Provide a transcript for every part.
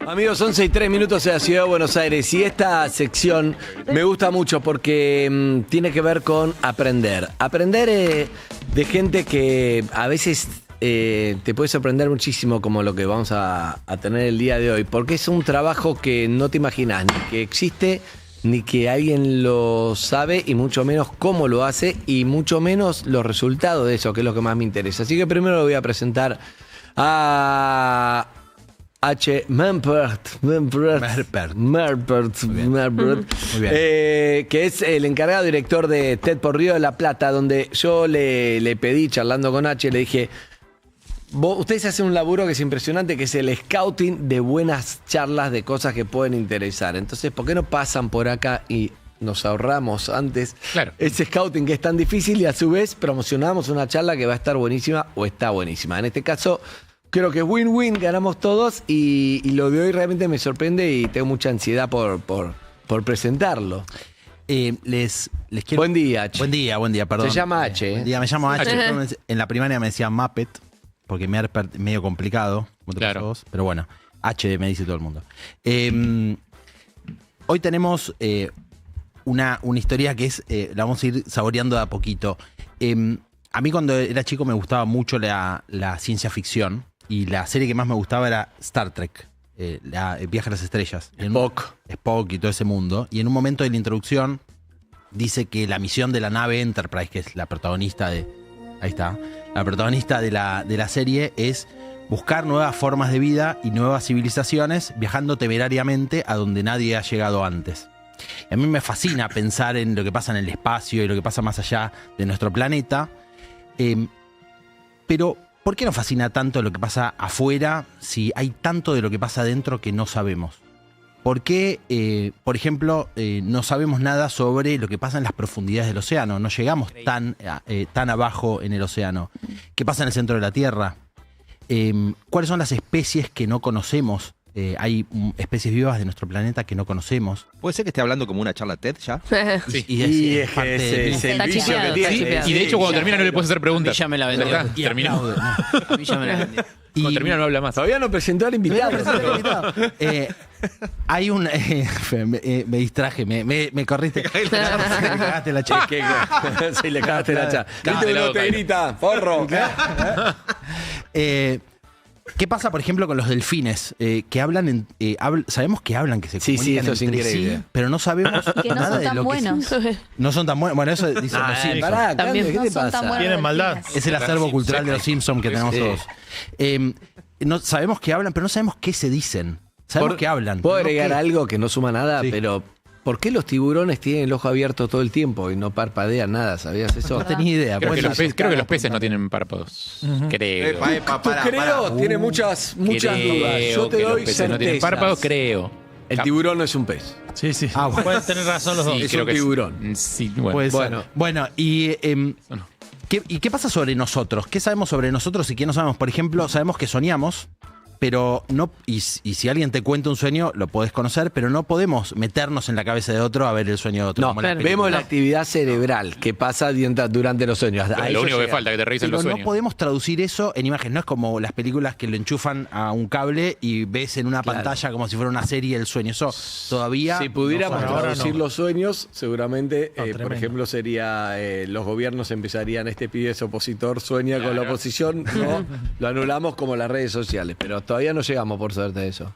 Amigos, 11:03 en la ciudad de Buenos Aires y esta sección me gusta mucho porque tiene que ver con aprender. Aprender de gente que a veces te puede sorprender muchísimo, como lo que vamos a tener el día de hoy, porque es un trabajo que no te imaginas ni que existe, ni que alguien lo sabe, y mucho menos cómo lo hace, y mucho menos los resultados de eso, que es lo que más me interesa. Así que primero lo voy a presentar a H. Merpert, que es el encargado director de TED por Río de la Plata, donde yo le pedí, charlando con H, le dije: ustedes hacen un laburo que es impresionante, que es el scouting de buenas charlas, de cosas que pueden interesar. Entonces, ¿por qué no pasan por acá y nos ahorramos antes ese scouting que es tan difícil, y a su vez promocionamos una charla que va a estar buenísima o está buenísima? En este caso, creo que es win-win, ganamos todos, y lo de hoy realmente me sorprende y tengo mucha ansiedad por presentarlo. Les quiero... Buen día, H. Buen día, perdón. Se llama H. Buen día, me llamo H. En la primaria me decían Muppet, porque me era medio complicado, como te pasó a vos, pero bueno, H me dice todo el mundo. Hoy tenemos una historia que es, la vamos a ir saboreando de a poquito. A mí cuando era chico me gustaba mucho la ciencia ficción, y la serie que más me gustaba era Star Trek, Viaje a las Estrellas. Spock y todo ese mundo. Y en un momento de la introducción dice que la misión de la nave Enterprise, que es la protagonista de... Ahí está. La protagonista de la serie es buscar nuevas formas de vida y nuevas civilizaciones, viajando temerariamente a donde nadie ha llegado antes. Y a mí me fascina pensar en lo que pasa en el espacio y lo que pasa más allá de nuestro planeta. Pero, ¿por qué nos fascina tanto lo que pasa afuera si hay tanto de lo que pasa adentro que no sabemos? ¿Por qué, por ejemplo, no sabemos nada sobre lo que pasa en las profundidades del océano? No llegamos tan abajo en el océano. ¿Qué pasa en el centro de la Tierra? ¿Cuáles son las especies que no conocemos? Hay especies vivas de nuestro planeta que no conocemos. ¿Puede ser que esté hablando como una charla TED ya? Sí. Y es que es el vicio que tiene. Y de hecho, cuando termina no le puedes hacer preguntas. A mí ya me la vendió. Terminó. A mí ya me la vendió. Cuando termina no habla más. Todavía no presentó al invitado. Hay un... me distraje, me corriste. Me cagaste la cheque. Sí, le cagaste la charla. Viste una botellita, forro. ¿Qué pasa, por ejemplo, con los delfines? Que hablan, sabemos que hablan, que se comunican. Sí, eso es entre increíble. Sí, pero no sabemos que no nada son de tan lo buenos. que no son tan buenos. Bueno, eso dicen los Simpsons. Pará, También ¿qué no te son tan pasa? buenos. Tienen maldad. Es el acervo cultural de los Simpsons que tenemos todos. No, sabemos que hablan, pero no sabemos qué se dicen. Sabemos que hablan. Puedo pero no agregar qué. algo que no suma nada, Sí. pero ¿por qué los tiburones tienen el ojo abierto todo el tiempo y no parpadean nada? ¿Sabías eso? No tenía idea. Creo Bueno, que los peces no tienen párpados. Creo. Tiene muchas dudas. Yo te que los doy peces no tienen certezas. párpados, creo. El tiburón no es un pez. Sí, sí. Ah, bueno. Pueden tener razón los dos. Es creo un que tiburón. Sí, bueno. Puede ser. Bueno. Bueno, y no. ¿qué pasa sobre nosotros? ¿Qué sabemos sobre nosotros y qué no sabemos? Por ejemplo, sabemos que soñamos, pero no. Y si alguien te cuenta un sueño, lo podés conocer, pero no podemos meternos en la cabeza de otro a ver el sueño de otro. No, como en las vemos películas. la actividad cerebral que pasa durante los sueños. A Lo eso único que llega. falta es que te revisen Pero los no sueños. podemos traducir eso en imágenes. No es como las películas que lo enchufan a un cable y ves en una pantalla como si fuera una serie el sueño. Eso todavía. Si pudiéramos no ahora traducir no. los sueños, seguramente, por tremendo. ejemplo, sería los gobiernos empezarían: este pibe es opositor, sueña con la oposición, no, lo anulamos, como las redes sociales. Pero todavía no llegamos, por suerte, a eso.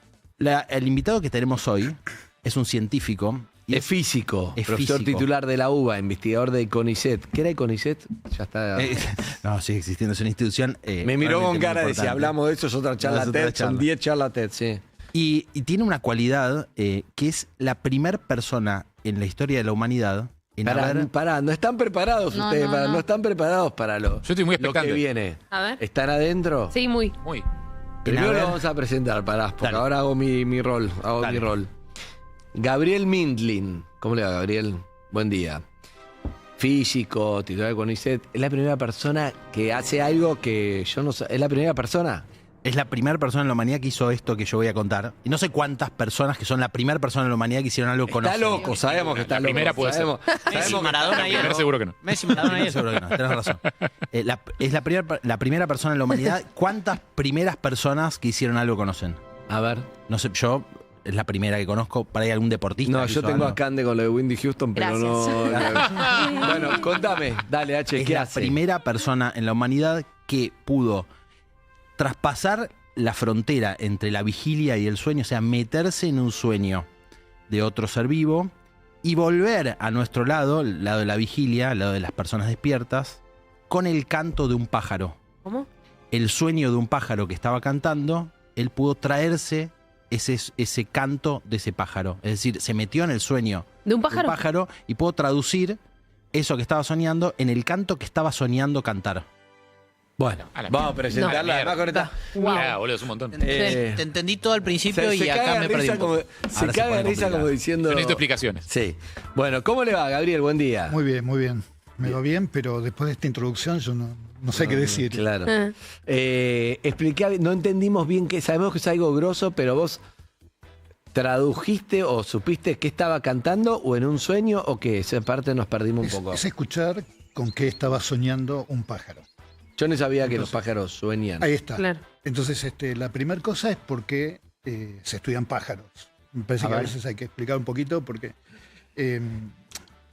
El invitado que tenemos hoy es un científico. Y Es físico, es profesor físico. titular de la UBA, investigador de CONICET. ¿Qué era CONICET? Ya está. No, sigue existiendo, es una institución. Me miró con realmente cara muy de: si importante. hablamos de eso es otra charla Es otra TED, charla. son 10 charlas TED, sí. Y tiene una cualidad que es la primera persona en la historia de la humanidad en haber... Pará, no están preparados No, ustedes, no, no. no están preparados para lo Yo estoy muy que expectante. viene. A ver. ¿Están adentro? Sí, muy. Muy. Primero haber- lo vamos a presentar, porque Dale. ahora hago mi rol. Dale. Mi rol. Gabriel Mindlin. ¿Cómo le va, Gabriel? Buen día. Físico, titular de CONICET. Es la primera persona que hace algo que yo no sé. ¿Es la primera persona? Es la primera persona en la humanidad que hizo esto que yo voy a contar. Y no sé cuántas personas que son la primera persona en la humanidad que hicieron algo Está conocido. loco, sabemos que está La loco. primera puede ser. Messi, Maradona y Primero seguro que no. Messi, Maradona y Seguro que no, tenés razón. Es la primera persona en la humanidad. ¿Cuántas primeras personas que hicieron algo conocen? A ver. No sé, yo es la primera que conozco. Para ir algún deportista. No, que yo hizo tengo algo. a Cande con lo de Windy Houston, pero Gracias. no. Bueno, contame. Dale, H, Es ¿qué la hace? primera persona en la humanidad que pudo traspasar la frontera entre la vigilia y el sueño, o sea, meterse en un sueño de otro ser vivo y volver a nuestro lado, el lado de la vigilia, el lado de las personas despiertas, con el canto de un pájaro. ¿Cómo? El sueño de un pájaro que estaba cantando, él pudo traerse ese canto de ese pájaro. Es decir, se metió en el sueño ¿De un de pájaro? un pájaro y pudo traducir eso que estaba soñando en el canto que estaba soñando cantar. Bueno, A la vamos a mierda. presentarla. No, Además, con esta. Ah, boludo, es un montón. Te entendí todo al principio y caga acá de me perdí risa un poco. como, se Ahora se caga de pone risa como complicado. diciendo. Yo necesito explicaciones. Sí. Bueno, ¿cómo le va, Gabriel? Buen día. Muy bien, muy bien. Me va bien, pero después de esta introducción yo no sé qué decir. Claro. Ah. Expliqué, no entendimos bien que sabemos que es algo grosso, pero vos tradujiste o supiste qué estaba cantando o en un sueño o qué. Esa parte nos perdimos un poco. Es escuchar con qué estaba soñando un pájaro. Yo no sabía que los Entonces- pájaros sueñan. Ahí está. Claro. Entonces, la primera cosa es por qué se estudian pájaros. Me parece A que a ver. veces hay que explicar un poquito porque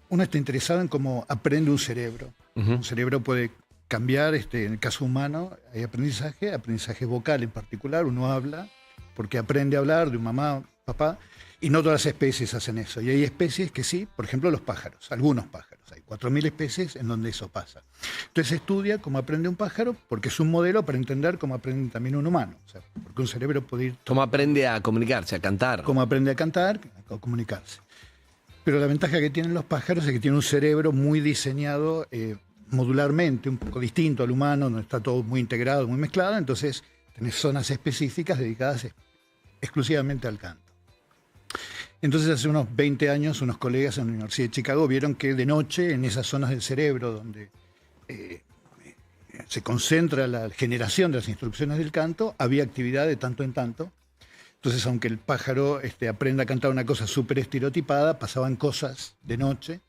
uno está interesado en cómo aprende un cerebro. Ujú. Un cerebro puede cambiar, en el caso humano hay aprendizaje vocal en particular, uno habla porque aprende a hablar de un mamá, papá, y no todas las especies hacen eso. Y hay especies que sí, por ejemplo los pájaros, algunos pájaros, hay 4.000 especies en donde eso pasa. Entonces se estudia cómo aprende un pájaro porque es un modelo para entender cómo aprende también un humano. O sea, porque un cerebro puede ir ¿Cómo aprende a comunicarse, a cantar? cómo aprende a cantar, a comunicarse. Pero la ventaja que tienen los pájaros es que tienen un cerebro muy diseñado modularmente, un poco distinto al humano, donde está todo muy integrado, muy mezclado, entonces tenés zonas específicas dedicadas exclusivamente al canto. Entonces hace unos 20 años unos colegas en la Universidad de Chicago vieron que de noche en esas zonas del cerebro donde se concentra la generación de las instrucciones del canto, había actividad de tanto en tanto. Entonces, aunque el pájaro aprenda a cantar una cosa súper estereotipada, pasaban cosas de noche.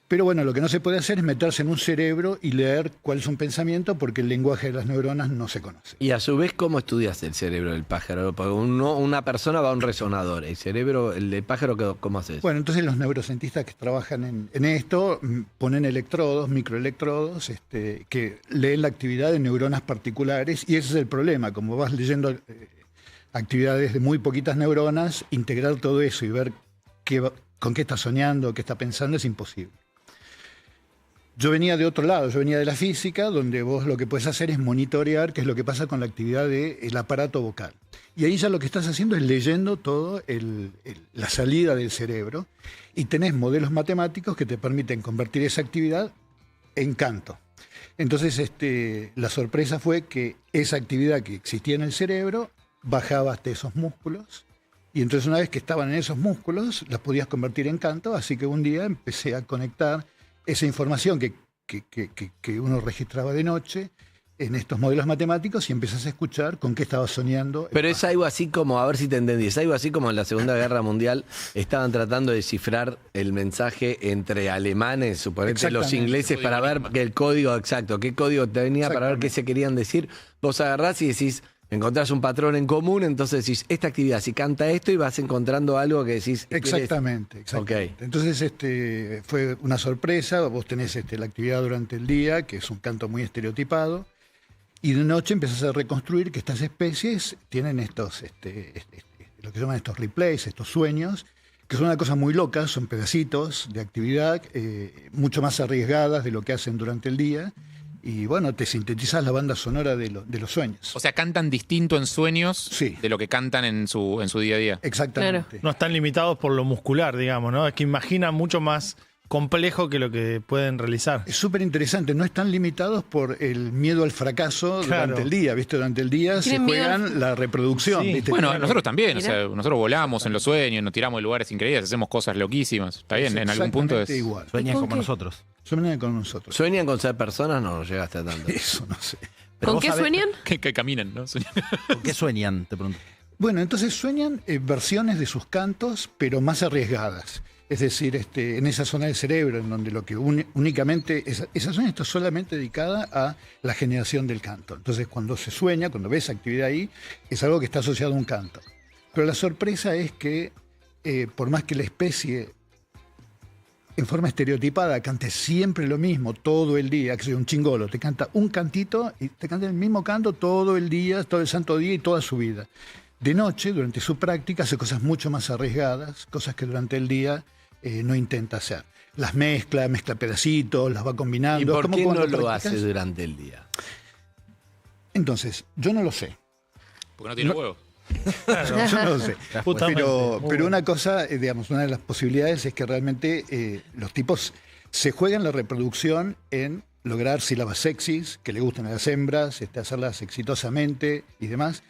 Pero bueno, lo que no se puede hacer es meterse en un cerebro y leer cuál es un pensamiento, porque el lenguaje de las neuronas no se conoce. Y a su vez, ¿cómo estudias el cerebro del pájaro? Porque una persona va a un resonador. El cerebro, el del pájaro, ¿cómo haces? Bueno, entonces los neurocientistas que trabajan en esto ponen electrodos, microelectrodos, que leen la actividad de neuronas particulares, y ese es el problema. Como vas leyendo actividades de muy poquitas neuronas, integrar todo eso y ver con qué está soñando, qué está pensando, es imposible. Yo venía de otro lado, yo venía de la física, donde vos lo que puedes hacer es monitorear qué es lo que pasa con la actividad del aparato vocal. Y ahí ya lo que estás haciendo es leyendo todo la salida del cerebro, y tenés modelos matemáticos que te permiten convertir esa actividad en canto. Entonces, la sorpresa fue que esa actividad que existía en el cerebro bajaba hasta esos músculos, y entonces una vez que estaban en esos músculos, las podías convertir en canto, así que un día empecé a conectar esa información que uno registraba de noche en estos modelos matemáticos y empezás a escuchar con qué estaba soñando. Pero es algo así como, a ver si te entendí, es algo así como en la Segunda Guerra Mundial estaban tratando de descifrar el mensaje entre alemanes, suponete los Exactamente. ingleses, para ver que el código exacto, qué código tenía para ver qué Exactamente. se querían decir. Vos agarrás y decís, encontrás un patrón en común, entonces decís, esta actividad, si canta esto, y vas encontrando algo que decís. Exactamente, exactamente. Ok. Entonces fue una sorpresa, vos tenés la actividad durante el día, que es un canto muy estereotipado, y de noche empezás a reconstruir que estas especies tienen estos, lo que llaman estos replays, estos sueños, que son una cosa muy loca, son pedacitos de actividad mucho más arriesgadas de lo que hacen durante el día, y bueno, te sintetizas la banda sonora de los sueños. O sea, cantan distinto en sueños Sí. de lo que cantan en su día a día. Exactamente. No están limitados por lo muscular, digamos, ¿no? Es que imaginan mucho más complejo que lo que pueden realizar. Es súper interesante, no están limitados por el miedo al fracaso Claro. durante el día, ¿viste? Durante el día se Tienen miedo al- juegan la reproducción, Sí. ¿viste? Bueno, Claro. nosotros también, o Mirá. sea, nosotros volamos en los sueños, nos tiramos de lugares increíbles, hacemos cosas loquísimas. Está bien, Es en algún punto es. exactamente igual. Sueñan ¿Y con como qué? nosotros. Suenan con nosotros. ¿Sueñan con ser personas? No llegaste a tanto. Eso no sé. Pero ¿Con vos qué sabés- sueñan? Que caminan, ¿no? ¿Con qué sueñan? Te pregunto. Bueno, entonces sueñan versiones de sus cantos, pero más arriesgadas. Es decir, en esa zona del cerebro, en donde lo que únicamente, esa zona está solamente dedicada a la generación del canto. Entonces, cuando se sueña, cuando ves actividad ahí, es algo que está asociado a un canto. Pero la sorpresa es que, por más que la especie, en forma estereotipada, cante siempre lo mismo todo el día, que sea un chingolo, te canta un cantito y te canta el mismo canto todo el día, todo el santo día y toda su vida. De noche, durante su práctica, hace cosas mucho más arriesgadas, cosas que durante el día no intenta hacer. Las mezcla pedacitos, las va combinando. ¿Y por Es como qué no cuando lo practicas. hace durante el día? Entonces, yo no lo sé. Porque no tiene huevo. Yo no lo sé. Justamente, Pero muy bueno. una cosa, digamos, una de las posibilidades es que realmente los tipos se juegan la reproducción en lograr sílabas sexys, que le gusten a las hembras, hacerlas exitosamente y demás.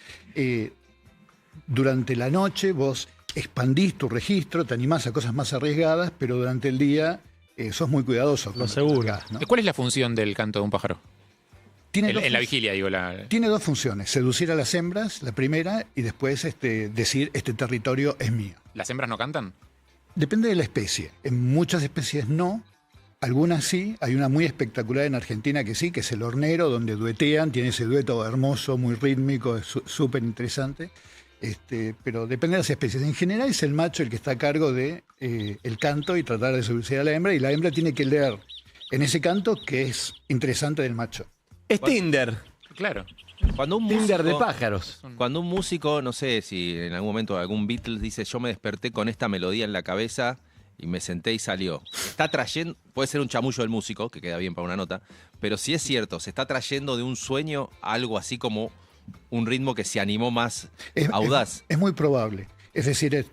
Durante la noche vos expandís tu registro, te animás a cosas más arriesgadas, pero durante el día sos muy cuidadoso. con Lo que seguro. hagas, ¿no? ¿Cuál es la función del canto de un pájaro? Tiene En, dos en la fun- vigilia, digo. Tiene dos funciones, seducir a las hembras, la primera, y después decir, este territorio es mío. ¿Las hembras no cantan? Depende de la especie. En muchas especies no, algunas sí. Hay una muy espectacular en Argentina que sí, que es el hornero, donde duetean, tiene ese dueto hermoso, muy rítmico, es súper interesante. Pero depende de las especies. En general es el macho el que está a cargo de el canto y tratar de seducir a la hembra, y la hembra tiene que leer en ese canto que es interesante del macho. Es Tinder. Claro. Cuando un Tinder de músico, pájaros. cuando un músico, no sé si en algún momento algún Beatles dice, yo me desperté con esta melodía en la cabeza y me senté y salió. Está trayendo, puede ser un chamullo del músico, que queda bien para una nota, pero si es cierto, se está trayendo de un sueño algo así como un ritmo que se animó más audaz. Es muy probable. Es decir,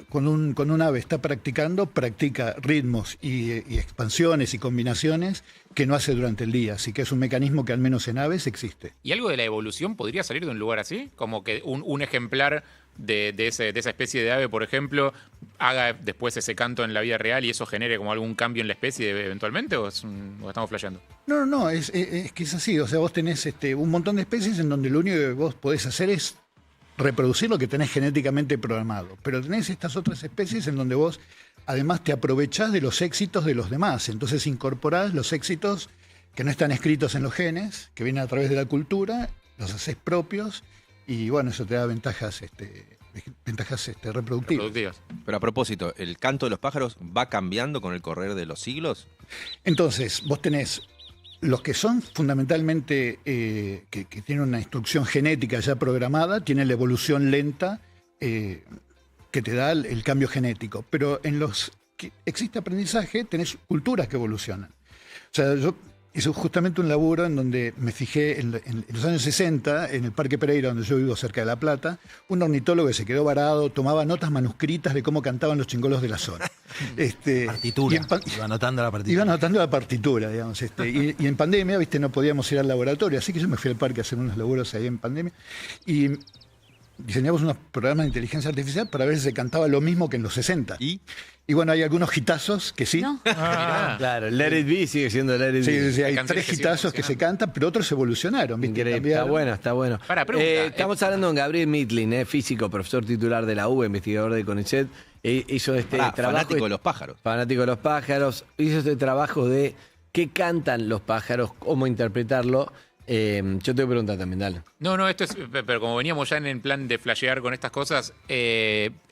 cuando un ave está practicando, practica ritmos y expansiones y combinaciones que no hace durante el día. Así que es un mecanismo que al menos en aves existe. ¿Y algo de la evolución podría salir de un lugar así? Como que un ejemplar de esa especie de ave, por ejemplo, haga después ese canto en la vida real y eso genere como algún cambio en la especie eventualmente, o estamos flasheando? No, es que es así. O sea, vos tenés un montón de especies en donde lo único que vos podés hacer es reproducir lo que tenés genéticamente programado. Pero tenés estas otras especies en donde vos además te aprovechás de los éxitos de los demás. Entonces incorporás los éxitos que no están escritos en los genes, que vienen a través de la cultura, los haces propios y bueno, eso te da ventajas reproductivas. Productivas. Pero a propósito, ¿el canto de los pájaros va cambiando con el correr de los siglos? Entonces, vos tenés los que son fundamentalmente, que tienen una instrucción genética ya programada, tienen la evolución lenta que te da el cambio genético. Pero en los que existe aprendizaje, tenés culturas que evolucionan. O sea, yo hice justamente un laburo en donde me fijé en los años 60, en el Parque Pereira, donde yo vivo cerca de La Plata, un ornitólogo que se quedó varado, tomaba notas manuscritas de cómo cantaban los chingolos de la zona. Partitura. y Iba anotando la partitura. Iba anotando la partitura, digamos. Y en pandemia, viste, no podíamos ir al laboratorio, así que yo me fui al parque a hacer unos laburos ahí en pandemia. Y diseñamos unos programas de inteligencia artificial para ver si se cantaba lo mismo que en los 60. Y bueno, hay algunos hitazos que sí. No. Claro, Let It Be sigue siendo Let It Sí, Be. sí, hay canciones tres que siguen hitazos que se funcionando. cantan, pero otros evolucionaron. ¿viste? Increíble, está Cambiaron. bueno, está bueno. Para, pregunta, estamos hablando con Gabriel Mitlin, físico, profesor titular de la UBA, investigador de CONICET. Hizo este trabajo. Fanático de los pájaros. Fanático de los pájaros. Hizo este trabajo de qué cantan los pájaros, cómo interpretarlo. Yo te voy a preguntar también, dale. No, esto es, pero como veníamos ya en el plan de flashear con estas cosas,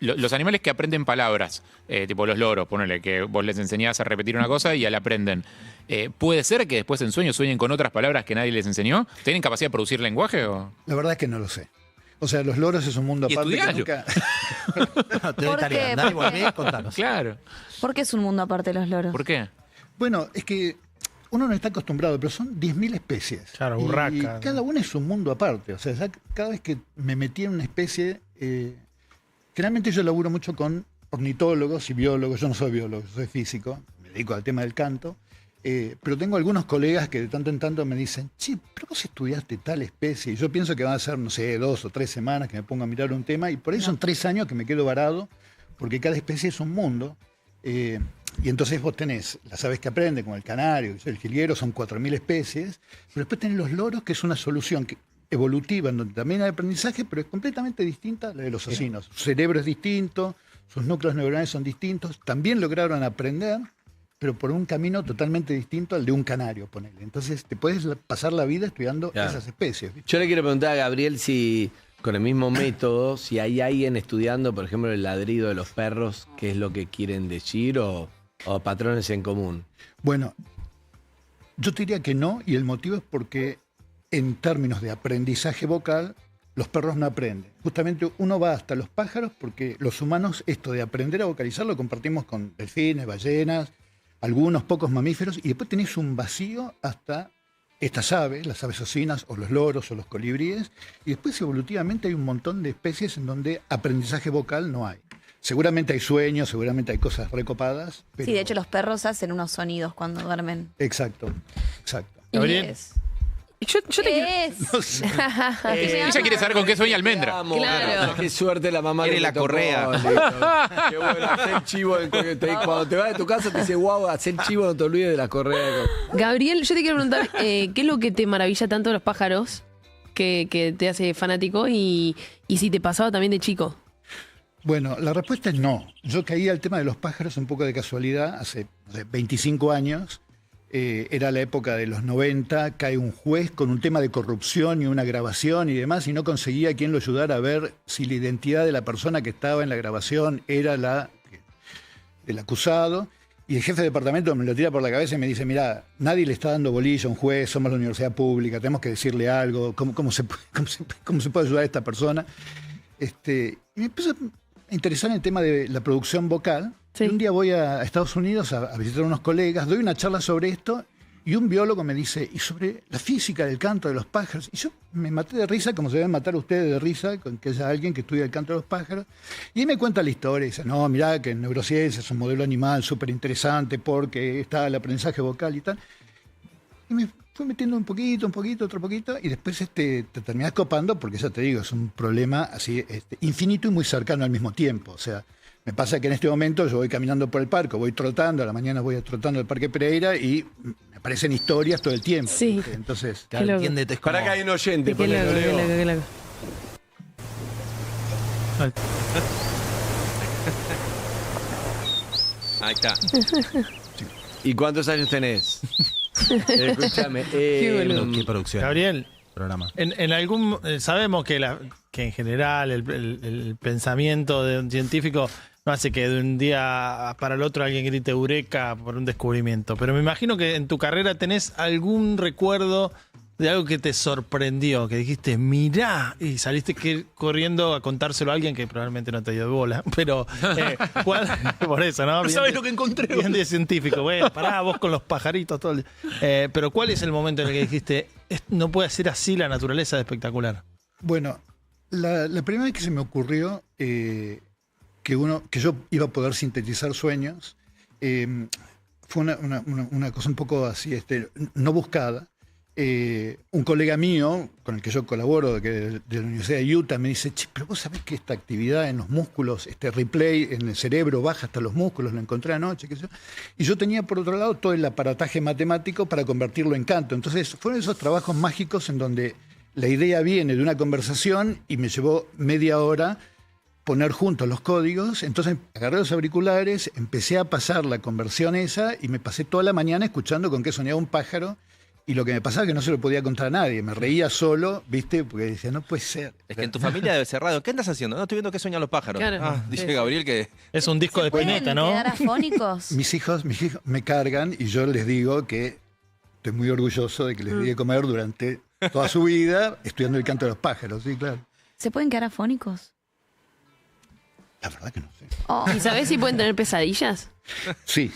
los animales que aprenden palabras, tipo los loros, ponele, que vos les enseñás a repetir una cosa y ya la aprenden. ¿Puede ser que después en sueños sueñen con otras palabras que nadie les enseñó? ¿Tienen capacidad de producir lenguaje o...? La verdad es que no lo sé. O sea, los loros es un mundo Y aparte que estudialo. nunca... No, te doy ¿Por tarea. qué? Andá y ¿Por qué? volvé, contanos. Claro. ¿Por qué es un mundo aparte de los loros? ¿Por qué? Bueno, es que uno no está acostumbrado, pero son 10.000 especies. Claro, Y urraca. cada una es un mundo aparte. O sea, ya cada vez que me metí en una especie, generalmente yo laburo mucho con ornitólogos y biólogos. Yo no soy biólogo, soy físico, me dedico al tema del canto. Pero tengo algunos colegas que de tanto en tanto me dicen, che, pero vos estudiaste tal especie. Y yo pienso que van a ser, no sé, 2 o 3 semanas que me ponga a mirar un tema. Y por ahí son 3 años que me quedo varado, porque cada especie es un mundo. Y entonces vos tenés las aves que aprenden, como el canario, el jilguero, son 4.000 especies. Pero después tenés los loros, que es una solución evolutiva, en donde también hay aprendizaje, pero es completamente distinta a la de los osinos. Su cerebro es distinto, sus núcleos neuronales son distintos, también lograron aprender, pero por un camino totalmente distinto al de un canario, ponele. Entonces te puedes pasar la vida estudiando Claro. esas especies. ¿viste? Yo le quiero preguntar a Gabriel si, con el mismo método, si hay alguien estudiando, por ejemplo, el ladrido de los perros, qué es lo que quieren decir o patrones en común. Bueno, yo te diría que no, y el motivo es porque en términos de aprendizaje vocal, los perros no aprenden. Justamente uno va hasta los pájaros porque los humanos esto de aprender a vocalizar lo compartimos con delfines, ballenas, algunos pocos mamíferos, y después tenés un vacío hasta estas aves, las aves ocinas o los loros o los colibríes, y después evolutivamente hay un montón de especies en donde aprendizaje vocal no hay. Seguramente hay sueños, seguramente hay cosas recopadas. Pero... Sí, de hecho los perros hacen unos sonidos cuando duermen. Exacto, exacto. Y Gabriel. es- Yo te quiero... es- No sé. Ella quiere saber con qué sueña almendra. Amo, Claro. Qué suerte la mamá Quiere que la te tocó, correa. listo. Qué bueno, hacer chivo. Cuando te vas de tu casa te dice, wow, hacer chivo, no te olvides de la correa. Gabriel, yo te quiero preguntar, ¿qué es lo que te maravilla tanto de los pájaros que te hace fanático y si te pasaba también de chico? Bueno, la respuesta es no. Yo caí al tema de los pájaros un poco de casualidad hace 25 años. Era la época de los 90, cae un juez con un tema de corrupción y una grabación y demás, y no conseguía quien lo ayudara a ver si la identidad de la persona que estaba en la grabación era la del acusado. Y el jefe de departamento me lo tira por la cabeza y me dice, mira, nadie le está dando bolilla a un juez, somos la universidad pública, tenemos que decirle algo, ¿cómo se puede ayudar a esta persona? Y me empezó a interesar en el tema de la producción vocal. Sí. Y un día voy a Estados Unidos a visitar a unos colegas, doy una charla sobre esto y un biólogo me dice, y sobre la física del canto de los pájaros. Y yo me maté de risa, como se deben matar ustedes de risa, con que haya alguien que estudie el canto de los pájaros. Y ahí me cuenta la historia. Y dice, no, mirá que en neurociencia es un modelo animal súper interesante porque está el aprendizaje vocal y tal. Y me fui metiendo un poquito, otro poquito, y después te terminás copando, porque ya te digo, es un problema así infinito y muy cercano al mismo tiempo. O sea, me pasa que en este momento yo voy caminando por el parque, voy trotando, a la mañana voy trotando al Parque Pereira y me aparecen historias todo el tiempo. Sí. ¿viste? Entonces, Qué loco. Entiéndete, es como- Para que hay un oyente, Qué ponele, loco, qué Leo. loco, qué loco. Ahí está. ¿Y cuántos años tenés? Escúchame. Pero qué producción. Gabriel, Programa. en algún sabemos que en general el pensamiento de un científico no hace que de un día para el otro alguien grite eureka por un descubrimiento, pero me imagino que en tu carrera tenés algún recuerdo de algo que te sorprendió, que dijiste, mirá, y saliste corriendo a contárselo a alguien que probablemente no te dio bola, pero ¿cuál? Por eso, ¿no? No sabes lo que encontré. Bien de científico, bueno, pará, vos con los pajaritos todo el día. Pero ¿cuál es el momento en el que dijiste, no puede ser así la naturaleza de espectacular? bueno, la primera vez que se me ocurrió que yo iba a poder sintetizar sueños, fue una cosa un poco así, no buscada. Un colega mío, con el que yo colaboro, de la Universidad de Utah, me dice, che, pero vos sabés que esta actividad en los músculos, este replay en el cerebro baja hasta los músculos, lo encontré anoche, qué sé yo. Y yo tenía, por otro lado, todo el aparataje matemático para convertirlo en canto. Entonces, fueron esos trabajos mágicos en donde la idea viene de una conversación y me llevó media hora poner juntos los códigos. Entonces agarré los auriculares, empecé a pasar la conversión esa y me pasé toda la mañana escuchando con qué soñaba un pájaro. Y lo que me pasaba es que no se lo podía contar a nadie. Me reía solo, ¿viste? Porque decía, no puede ser. Es que en tu familia debe ser raro. ¿Qué andas haciendo? No, estoy viendo qué sueñan los pájaros. Claro. Ah, dice Sí. Gabriel que Es un disco de ¿Pueden Spinetta, ¿no? quedar afónicos? Mis hijos me cargan y yo les digo que estoy muy orgulloso de que les di de comer durante toda su vida estudiando el canto de los pájaros. Sí, claro. ¿Se pueden quedar afónicos? La verdad que no sé. Oh. ¿Y sabés si pueden tener pesadillas? Sí,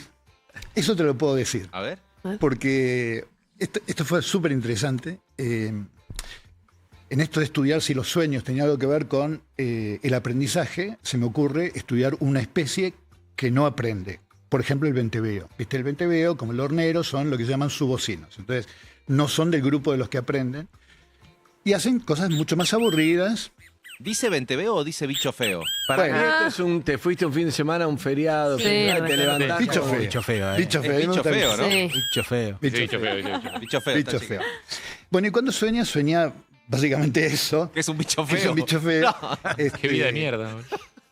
eso te lo puedo decir. A ver. Porque esto fue súper interesante. En esto de estudiar si los sueños tenían algo que ver con el aprendizaje, se me ocurre estudiar una especie que no aprende. Por ejemplo, el venteveo. ¿Viste? El venteveo, como el hornero, son lo que se llaman subocinos. Entonces, no son del grupo de los que aprenden. Y hacen cosas mucho más aburridas. ¿Dice venteveo o dice bicho feo? Para Bueno. mí esto es te fuiste un fin de semana a un feriado, Sí, te re- levantaste. Bicho feo. Bicho feo, Bicho Es feo. bicho me gusta feo, ¿no? Sí. Bicho feo. Bicho Sí, feo. yo creo. Bicho feo. Bicho está feo. Bueno, y cuando sueña básicamente eso. Que es un bicho que es feo. un bicho feo. Qué vida de mierda.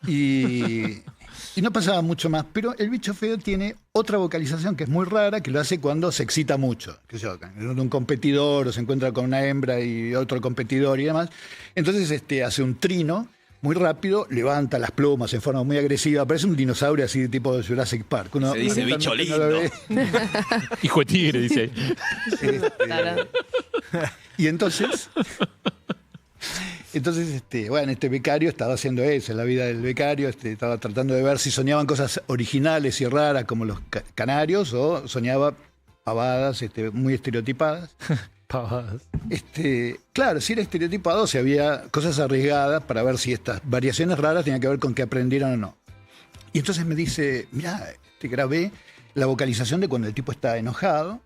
Y no pasaba mucho más. Pero el bicho feo tiene otra vocalización que es muy rara, que lo hace cuando se excita mucho. Que yo, un competidor o se encuentra con una hembra y otro competidor y demás. Entonces hace un trino muy rápido, levanta las plumas en forma muy agresiva. Parece un dinosaurio así de tipo de Jurassic Park. Uno, Se dice uno bicho no lindo. lo ve. Hijo de tigre, dice. Claro. Y entonces, bueno, este becario estaba haciendo eso, en la vida del becario, estaba tratando de ver si soñaban cosas originales y raras como los canarios o soñaba pavadas muy estereotipadas. Pavadas. Claro, si era estereotipado, si había cosas arriesgadas para ver si estas variaciones raras tenían que ver con que aprendieran o no. Y entonces me dice, mirá, grabé la vocalización de cuando el tipo está enojado.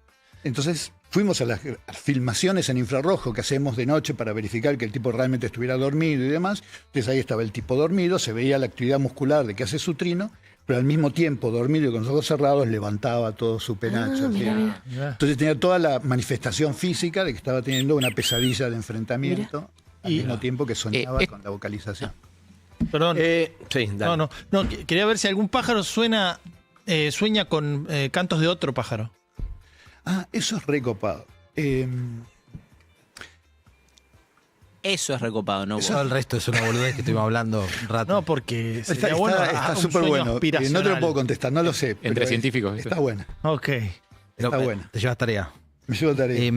Entonces fuimos a las filmaciones en infrarrojo que hacemos de noche para verificar que el tipo realmente estuviera dormido y demás. Entonces ahí estaba el tipo dormido, se veía la actividad muscular de que hace su trino, pero al mismo tiempo, dormido y con los ojos cerrados, levantaba todo su penacho. Mira. Entonces tenía toda la manifestación física de que estaba teniendo una pesadilla de enfrentamiento al mismo tiempo que soñaba con la vocalización. Perdón. Sí, dale. No, quería ver si algún pájaro sueña con cantos de otro pájaro. Ah, eso es recopado. Eso es recopado, ¿no? Todo el resto es una boludez que estuvimos hablando un rato. No, porque sería Está bueno. está un súper sueño bueno. No te aspiracional. lo puedo contestar, no lo sé. pero Entre científicos, Está ¿viste? buena. Ok. Pero, está buena. Te llevas tarea. Me llevo tarea.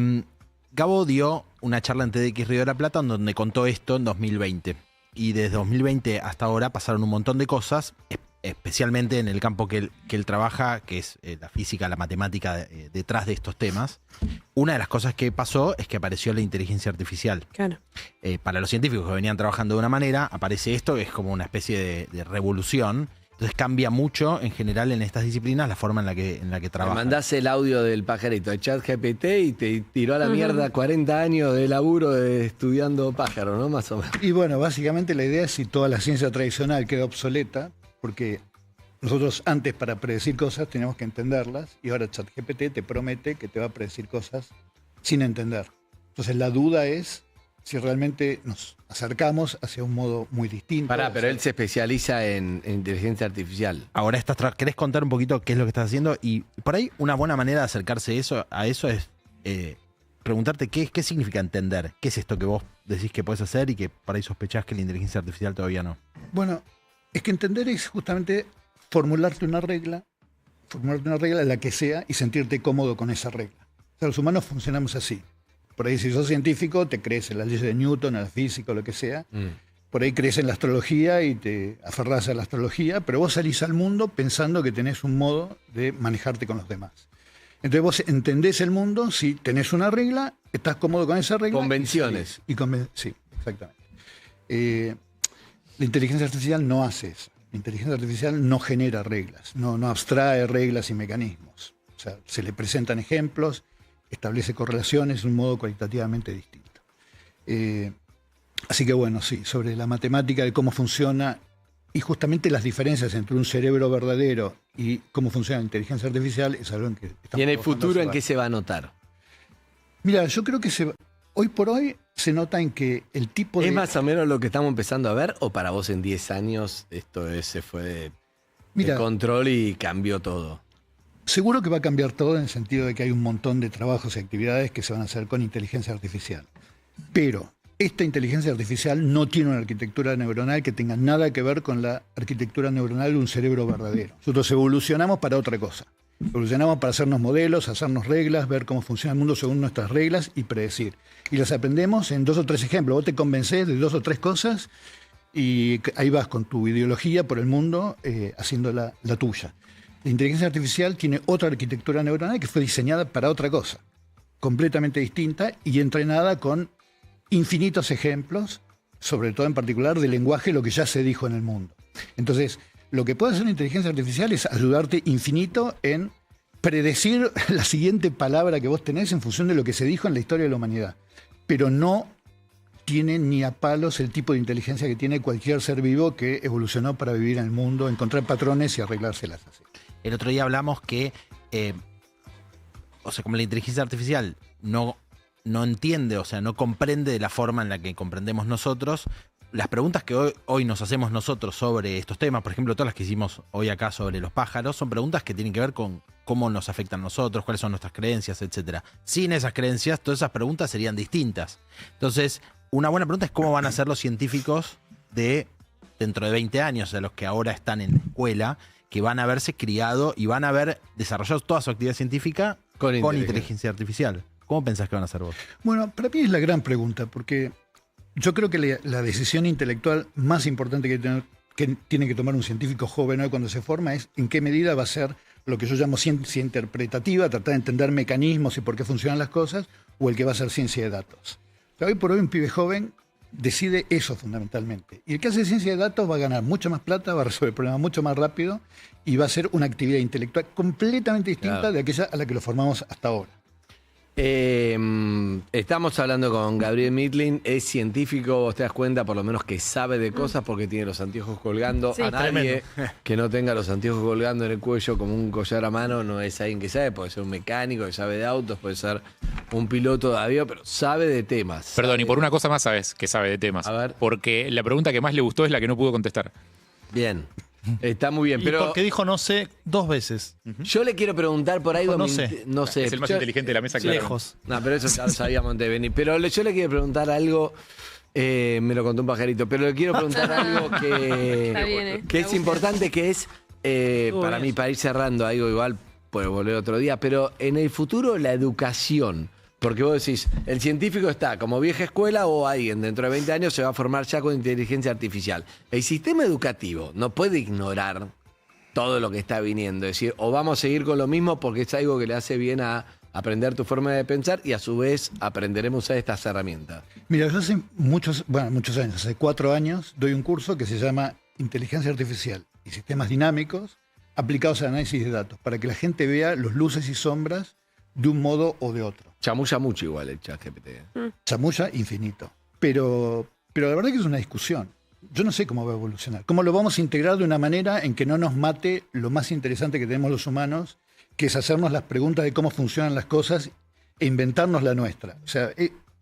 Gabo dio una charla en TEDx Río de la Plata en donde contó esto en 2020. Y desde 2020 hasta ahora pasaron un montón de cosas, especialmente en el campo que él trabaja, que es la física, la matemática detrás de estos temas. Una de las cosas que pasó es que apareció la inteligencia artificial. Claro. Para los científicos que venían trabajando de una manera, aparece esto, que es como una especie de revolución. Entonces cambia mucho en general en estas disciplinas la forma en la que Le trabajan. mandás el audio del pajarito a ChatGPT y te tiró a la mierda 40 años de laburo estudiando pájaros, ¿no? Más o menos. Y bueno, básicamente la idea es si toda la ciencia tradicional queda obsoleta, porque nosotros antes para predecir cosas teníamos que entenderlas y ahora ChatGPT te promete que te va a predecir cosas sin entender. Entonces la duda es si realmente nos acercamos hacia un modo muy distinto. Pero él se especializa en inteligencia artificial. Ahora ¿querés contar un poquito qué es lo que estás haciendo? Y por ahí una buena manera de acercarse a eso es preguntarte qué significa entender. ¿Qué es esto que vos decís que podés hacer y que por ahí sospechás que la inteligencia artificial todavía no? Bueno, es que entender es justamente formularte una regla, la que sea, y sentirte cómodo con esa regla. O sea, los humanos funcionamos así. Por ahí, si sos científico, te crees en las leyes de Newton, en la física, o lo que sea. Por ahí crees en la astrología y te aferrás a la astrología, pero vos salís al mundo pensando que tenés un modo de manejarte con los demás. Entonces vos entendés el mundo, si tenés una regla, estás cómodo con esa regla. Convenciones. Sí, exactamente. La inteligencia artificial no hace eso. La inteligencia artificial no genera reglas, no abstrae reglas y mecanismos. O sea, se le presentan ejemplos, establece correlaciones de un modo cualitativamente distinto. Así que bueno, sí, sobre la matemática de cómo funciona y justamente las diferencias entre un cerebro verdadero y cómo funciona la inteligencia artificial es algo en que estamos ¿Y en el trabajando futuro hace en qué rato. se va a notar? Mira, yo creo que hoy por hoy se nota en que el tipo de... ¿Es más o menos lo que estamos empezando a ver o para vos en 10 años esto se fue de Mira, control y cambió todo? seguro que va a cambiar todo en el sentido de que hay un montón de trabajos y actividades que se van a hacer con inteligencia artificial. Pero esta inteligencia artificial no tiene una arquitectura neuronal que tenga nada que ver con la arquitectura neuronal de un cerebro verdadero. Nosotros evolucionamos para otra cosa. Evolucionamos para hacernos modelos, hacernos reglas, ver cómo funciona el mundo según nuestras reglas y predecir. Y las aprendemos en 2 o 3 ejemplos. Vos te convencés de 2 o 3 cosas y ahí vas con tu ideología por el mundo haciendo la tuya. La inteligencia artificial tiene otra arquitectura neuronal que fue diseñada para otra cosa, completamente distinta y entrenada con infinitos ejemplos, sobre todo en particular de lenguaje, lo que ya se dijo en el mundo. Entonces, lo que puede hacer una inteligencia artificial es ayudarte infinito en predecir la siguiente palabra que vos tenés en función de lo que se dijo en la historia de la humanidad. Pero no tiene ni a palos el tipo de inteligencia que tiene cualquier ser vivo que evolucionó para vivir en el mundo, encontrar patrones y arreglárselas así. El otro día hablamos que, como la inteligencia artificial no no entiende, o sea, no comprende de la forma en la que comprendemos nosotros. Las preguntas que hoy nos hacemos nosotros sobre estos temas, por ejemplo, todas las que hicimos hoy acá sobre los pájaros, son preguntas que tienen que ver con cómo nos afectan a nosotros, cuáles son nuestras creencias, etcétera. Sin esas creencias, todas esas preguntas serían distintas. Entonces, una buena pregunta es cómo van a ser los científicos de dentro de 20 años, o sea, los que ahora están en la escuela, que van a haberse criado y van a haber desarrollado toda su actividad científica con inteligencia artificial. ¿Cómo pensás que van a ser vos? Bueno, para mí es la gran pregunta, porque yo creo que la decisión intelectual más importante que tiene que tomar un científico joven hoy cuando se forma es en qué medida va a ser lo que yo llamo ciencia interpretativa, tratar de entender mecanismos y por qué funcionan las cosas, o el que va a ser ciencia de datos. O sea, hoy por hoy un pibe joven decide eso fundamentalmente. Y el que hace ciencia de datos va a ganar mucha más plata, va a resolver problemas mucho más rápido y va a ser una actividad intelectual completamente distinta de aquella a la que lo formamos hasta ahora. Estamos hablando con Gabriel Mitlin, es científico, vos te das cuenta por lo menos que sabe de cosas porque tiene los anteojos colgando. Sí. A nadie que no tenga los anteojos colgando en el cuello como un collar a mano no es alguien que sabe, puede ser un mecánico que sabe de autos, puede ser un piloto de avión, pero sabe de temas. Perdón, y por una cosa más sabes que sabe de temas. A ver. Porque la pregunta que más le gustó es la que no pudo contestar. Bien, está muy bien, Y pero porque dijo no sé 2 veces. yo le quiero preguntar por algo. No sé. No sé. Es el más Yo- inteligente de la mesa, claro. Lejos. No, pero eso ya lo sabíamos antes de venir. Pero yo le quiero preguntar algo, me lo contó un pajarito, pero le quiero preguntar algo Está bien, que es importante, que es, para mí, para ir cerrando algo igual, puede volver otro día, pero en el futuro la educación, porque vos decís, el científico está como vieja escuela o alguien dentro de 20 años se va a formar ya con inteligencia artificial. El sistema educativo no puede ignorar todo lo que está viniendo. Es decir, o vamos a seguir con lo mismo porque es algo que le hace bien a aprender tu forma de pensar y a su vez aprenderemos a usar estas herramientas. Mira, yo hace muchos años, hace 4 años, doy un curso que se llama Inteligencia Artificial y Sistemas Dinámicos aplicados al análisis de datos, para que la gente vea los luces y sombras de un modo o de otro. Chamulla mucho igual el ChatGPT. Chamulla infinito. Pero la verdad que es una discusión. Yo no sé cómo va a evolucionar. ¿Cómo lo vamos a integrar de una manera en que no nos mate lo más interesante que tenemos los humanos, que es hacernos las preguntas de cómo funcionan las cosas e inventarnos la nuestra? O sea,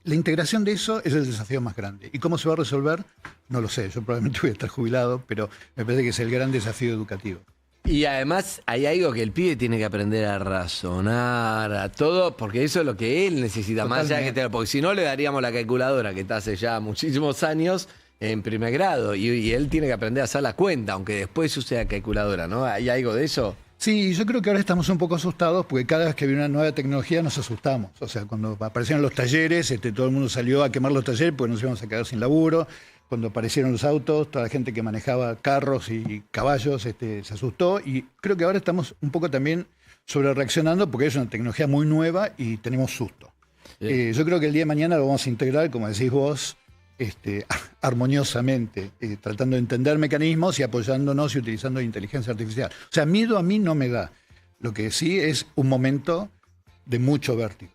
la integración de eso es el desafío más grande. ¿Y cómo se va a resolver? No lo sé. Yo probablemente voy a estar jubilado, pero me parece que es el gran desafío educativo. Y además hay algo que el pibe tiene que aprender a razonar, a todo, porque eso es lo que él necesita, más allá de que porque si no le daríamos la calculadora que está hace ya muchísimos años en primer grado, y él tiene que aprender a hacer la cuenta, aunque después use la calculadora, ¿no? ¿Hay algo de eso? Sí, yo creo que ahora estamos un poco asustados porque cada vez que viene una nueva tecnología nos asustamos. O sea, cuando aparecieron los talleres, todo el mundo salió a quemar los talleres porque nos íbamos a quedar sin laburo. Cuando aparecieron los autos, toda la gente que manejaba carros y caballos se asustó. Y creo que ahora estamos un poco también sobre reaccionando porque es una tecnología muy nueva y tenemos susto. Yo creo que el día de mañana lo vamos a integrar, como decís vos, armoniosamente, tratando de entender mecanismos y apoyándonos y utilizando inteligencia artificial. O sea, miedo a mí no me da. Lo que sí es un momento de mucho vértigo.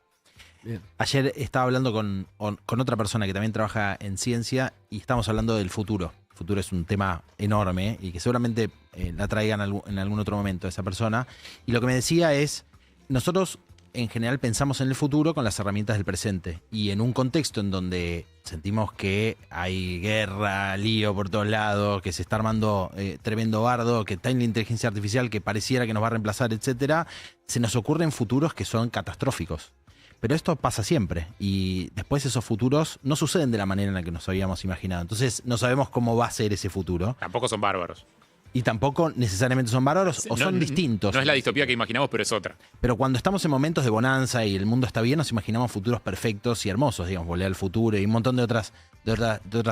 Ayer estaba hablando con otra persona que también trabaja en ciencia y estamos hablando del futuro. El futuro es un tema enorme y que seguramente la traigan en algún otro momento esa persona. Y lo que me decía es, nosotros en general pensamos en el futuro con las herramientas del presente. Y en un contexto en donde sentimos que hay guerra, lío por todos lados, que se está armando tremendo bardo, que está en la inteligencia artificial que pareciera que nos va a reemplazar, etcétera, se nos ocurren futuros que son catastróficos. Pero esto pasa siempre y después esos futuros no suceden de la manera en la que nos habíamos imaginado. Entonces no sabemos cómo va a ser ese futuro. Tampoco son bárbaros. Y tampoco necesariamente son bárbaros o son distintos. No es la distopía que imaginamos, pero es otra. Pero cuando estamos en momentos de bonanza y el mundo está bien, nos imaginamos futuros perfectos y hermosos, digamos, Volver al Futuro y un montón de otras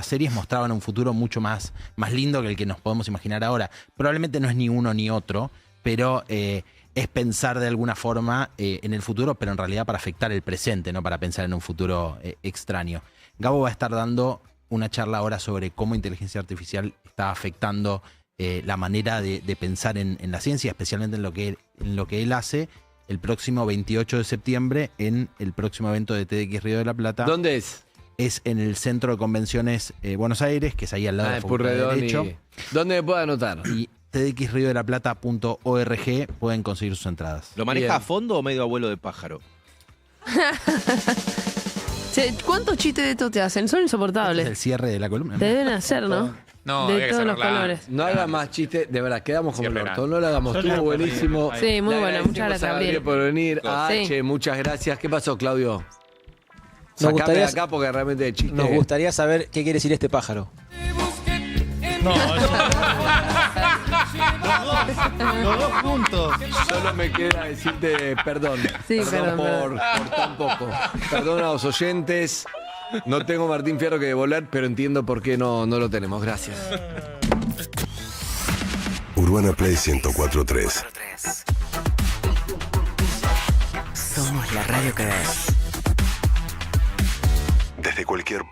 series mostraban un futuro mucho más lindo que el que nos podemos imaginar ahora. Probablemente no es ni uno ni otro, pero es pensar de alguna forma en el futuro, pero en realidad para afectar el presente, no para pensar en un futuro extraño. Gabo va a estar dando una charla ahora sobre cómo inteligencia artificial está afectando la manera de pensar en la ciencia, especialmente en lo que él hace, el próximo 28 de septiembre en el próximo evento de TEDx Río de la Plata. ¿Dónde es? Es en el Centro de Convenciones Buenos Aires, que es ahí al lado de Facultad de Derecho. ¿Dónde me puedo anotar? Y tdxriodelplata.org pueden conseguir sus entradas. ¿Lo maneja Bien. a fondo o medio abuelo de pájaro? ¿Cuántos chistes de estos te hacen? Son Es el insoportables. cierre de la columna. Te deben hacer, ¿no? No, de había que todos los cerrarla. colores. No haga más chistes, de verdad, quedamos como el Cierre orto. No lo hagamos, Yo estuvo le- buenísimo. Sí, muy Le bueno. agradecemos Muchas gracias, a Gabriel. por venir. A Sí. H, muchas gracias. ¿Qué pasó, Claudio? Nos Sacame de gustaría- acá porque realmente el chiste. Nos gustaría saber qué quiere decir este pájaro. No, los dos juntos. Solo me queda decirte perdón. Sí, perdón perdón, por tan poco. Perdón a los oyentes. No tengo Martín Fierro que devolver, pero entiendo por qué no lo tenemos. Gracias. Urbana Play 104.3. Somos la radio que ves. Desde cualquier